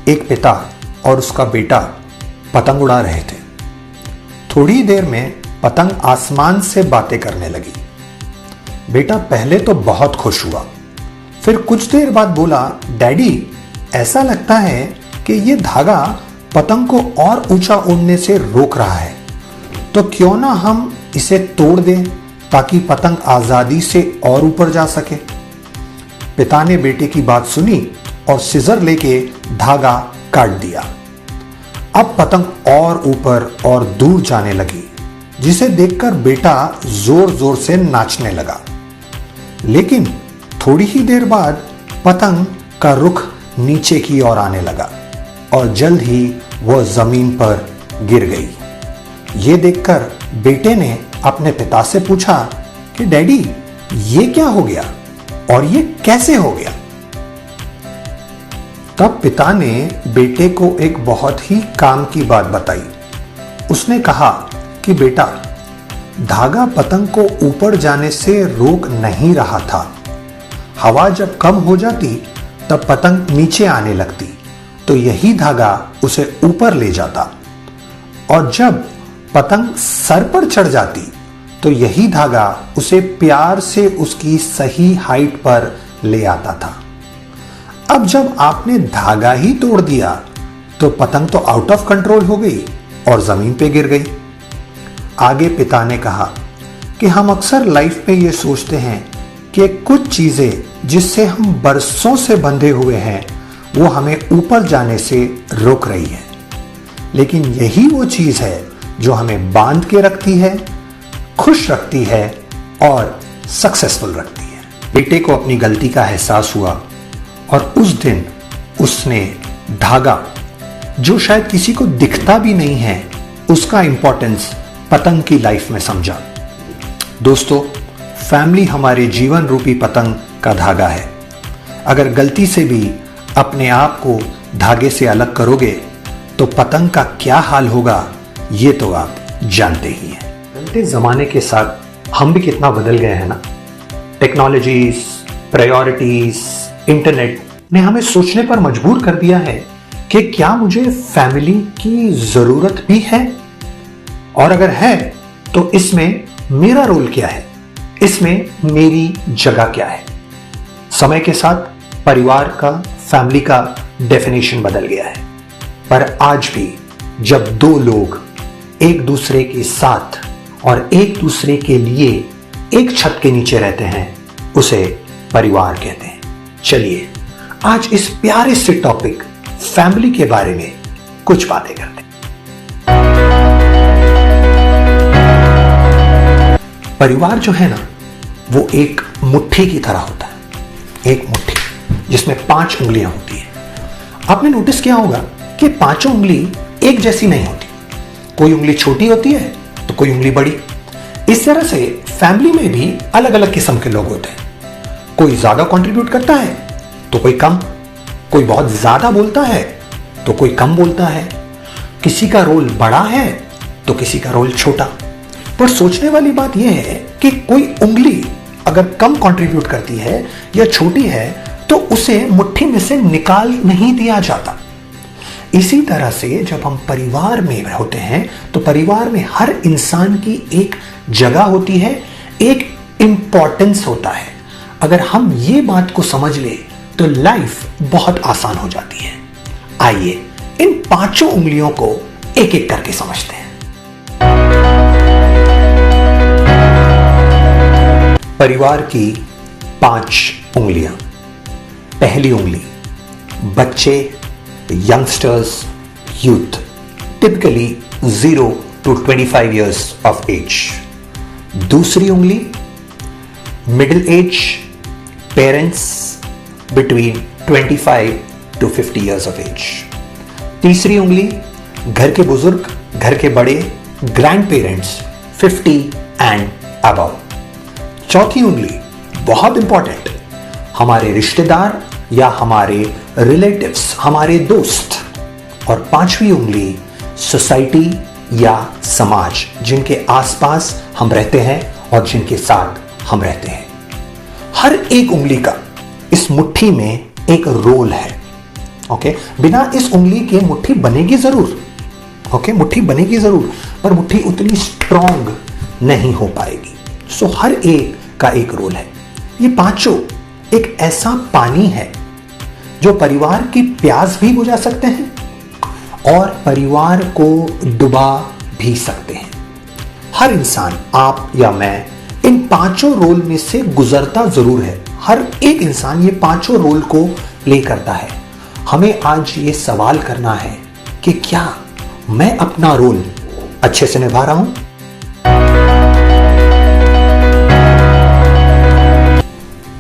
एक पिता और उसका बेटा पतंग उड़ा रहे थे। थोड़ी देर में पतंग आसमान से बातें करने लगी। बेटा पहले तो बहुत खुश हुआ, फिर कुछ देर बाद बोला, डैडी, ऐसा लगता है कि ये धागा पतंग को और ऊंचा उड़ने से रोक रहा है, तो क्यों ना हम इसे तोड़ दें ताकि पतंग आजादी से और ऊपर जा सके। पिता ने बेटे की बात सुनी और सिजर लेके धागा काट दिया। अब पतंग और ऊपर और दूर जाने लगी, जिसे देखकर बेटा जोर जोर से नाचने लगा। लेकिन थोड़ी ही देर बाद पतंग का रुख नीचे की ओर आने लगा और जल्द ही वह जमीन पर गिर गई। ये देखकर बेटे ने अपने पिता से पूछा कि डैडी, ये क्या हो गया और ये कैसे हो गया। तब पिता ने बेटे को एक बहुत ही काम की बात बताई। उसने कहा कि बेटा, धागा पतंग को ऊपर जाने से रोक नहीं रहा था। हवा जब कम हो जाती तब पतंग नीचे आने लगती, तो यही धागा उसे ऊपर ले जाता, और जब पतंग सर पर चढ़ जाती तो यही धागा उसे प्यार से उसकी सही हाइट पर ले आता था। अब जब आपने धागा ही तोड़ दिया तो पतंग तो आउट ऑफ कंट्रोल हो गई और जमीन पे गिर गई। आगे पिता ने कहा कि हम अक्सर लाइफ में ये सोचते हैं कि कुछ चीजें जिससे हम बरसों से बंधे हुए हैं वो हमें ऊपर जाने से रोक रही है, लेकिन यही वो चीज है जो हमें बांध के रखती है, खुश रखती है और सक्सेसफुल रखती है। बेटे को अपनी गलती का एहसास हुआ और उस दिन उसने धागा, जो शायद किसी को दिखता भी नहीं है, उसका इंपॉर्टेंस पतंग की लाइफ में समझा। दोस्तों, फैमिली हमारे जीवन रूपी पतंग का धागा है। अगर गलती से भी अपने आप को धागे से अलग करोगे तो पतंग का क्या हाल होगा, ये तो आप जानते ही हैं। बदलते जमाने के साथ हम भी कितना बदल गए हैं ना। टेक्नोलॉजीज, प्रायोरिटीज, इंटरनेट ने हमें सोचने पर मजबूर कर दिया है कि क्या मुझे फैमिली की जरूरत भी है, और अगर है तो इसमें मेरा रोल क्या है, इसमें मेरी जगह क्या है। समय के साथ परिवार का, फैमिली का डेफिनेशन बदल गया है, पर आज भी जब दो लोग एक दूसरे के साथ और एक दूसरे के लिए एक छत के नीचे रहते हैं, उसे परिवार कहते हैं। चलिए आज इस प्यारे से टॉपिक फैमिली के बारे में कुछ बातें करते हैं। परिवार जो है ना, वो एक मुट्ठी की तरह होता है। एक मुट्ठी जिसमें 5 उंगलियां होती है। आपने नोटिस किया होगा कि 5 उंगली एक जैसी नहीं होती। कोई उंगली छोटी होती है तो कोई उंगली बड़ी। इस तरह से फैमिली में भी अलग अलग किस्म के लोग होते हैं। कोई ज्यादा कंट्रीब्यूट करता है तो कोई कम, कोई बहुत ज्यादा बोलता है तो कोई कम बोलता है, किसी का रोल बड़ा है तो किसी का रोल छोटा। पर सोचने वाली बात यह है कि कोई उंगली अगर कम कंट्रीब्यूट करती है या छोटी है तो उसे मुट्ठी में से निकाल नहीं दिया जाता। इसी तरह से जब हम परिवार में होते हैं तो परिवार में हर इंसान की एक जगह होती है, एक इंपॉर्टेंस होता है। अगर हम ये बात को समझ ले तो लाइफ बहुत आसान हो जाती है। आइए इन 5 उंगलियों को एक एक करके समझते हैं। परिवार की 5 उंगलियां। पहली उंगली, बच्चे, youngsters, youth, typically 0 to 25 years of age. दूसरी उंगली, middle age, parents between 25 to 50 years of age. तीसरी उंगली, घर के बुजुर्ग, घर के बड़े, ग्रैंड पेरेंट्स 50 and above. चौथी उंगली, बहुत इंपॉर्टेंट, हमारे रिश्तेदार या हमारे रिलेटिव्स, हमारे दोस्त। और 5वीं उंगली, सोसाइटी या समाज, जिनके आसपास हम रहते हैं और जिनके साथ हम रहते हैं। हर एक उंगली का इस मुट्ठी में एक रोल है। ओके, बिना इस उंगली के मुट्ठी बनेगी जरूर, ओके, मुट्ठी बनेगी जरूर, पर मुट्ठी उतनी स्ट्रॉन्ग नहीं हो पाएगी। सो हर एक का एक रोल है। ये पांचों एक ऐसा पानी है जो परिवार की प्यास भी बुझा सकते हैं और परिवार को डुबा भी सकते हैं। हर इंसान, आप या मैं, इन पांचों रोल में से गुजरता जरूर है। हर एक इंसान ये पांचों रोल को प्ले करता है। हमें आज ये सवाल करना है कि क्या मैं अपना रोल अच्छे से निभा रहा हूं?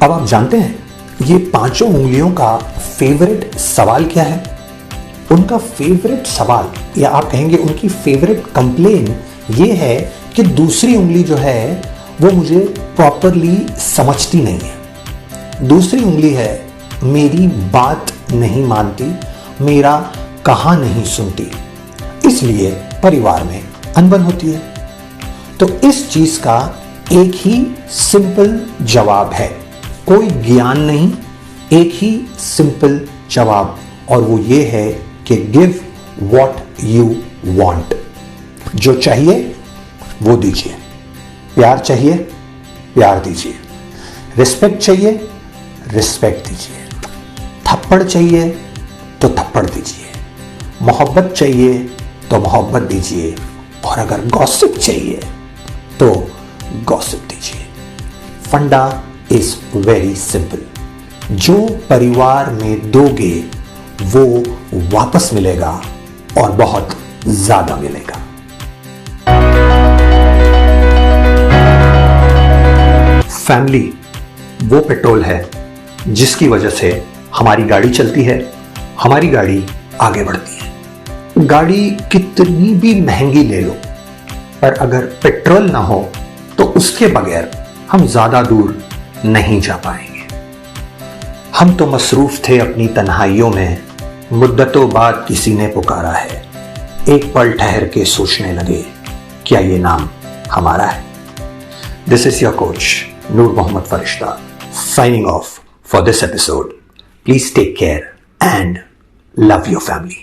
अब आप जानते हैं ये पांचों उंगलियों का फेवरेट सवाल क्या है? उनका फेवरेट सवाल, या आप कहेंगे उनकी फेवरेट कंप्लेन ये है कि दूसरी उंगली जो है वो मुझे प्रॉपरली समझती नहीं है। दूसरी उंगली है मेरी बात नहीं मानती, मेरा कहा नहीं सुनती, इसलिए परिवार में अनबन होती है। तो इस चीज का एक ही सिंपल जवाब है, कोई ज्ञान नहीं, एक ही सिंपल जवाब, और वो ये है कि गिव व्हाट यू वांट। जो चाहिए वो दीजिए। प्यार चाहिए, प्यार दीजिए। रिस्पेक्ट चाहिए, रिस्पेक्ट दीजिए। थप्पड़ चाहिए तो थप्पड़ दीजिए। मोहब्बत चाहिए तो मोहब्बत दीजिए, और अगर गॉसिप चाहिए तो गॉसिप दीजिए। फंडा इज वेरी सिंपल। जो परिवार में दोगे वो वापस मिलेगा, और बहुत ज्यादा मिलेगा। फैमिली वो पेट्रोल है जिसकी वजह से हमारी गाड़ी चलती है, हमारी गाड़ी आगे बढ़ती है। गाड़ी कितनी भी महंगी ले लो, पर अगर पेट्रोल ना हो तो उसके बगैर हम ज्यादा दूर नहीं जा पाएंगे। हम तो मसरूफ थे अपनी तन्हाइयों में, मुद्दतों बाद किसी ने पुकारा है। एक पल ठहर के सोचने लगे, क्या ये नाम हमारा है? This is your coach Noor Mohammad Firishta, signing off for this episode. Please take care and love your family.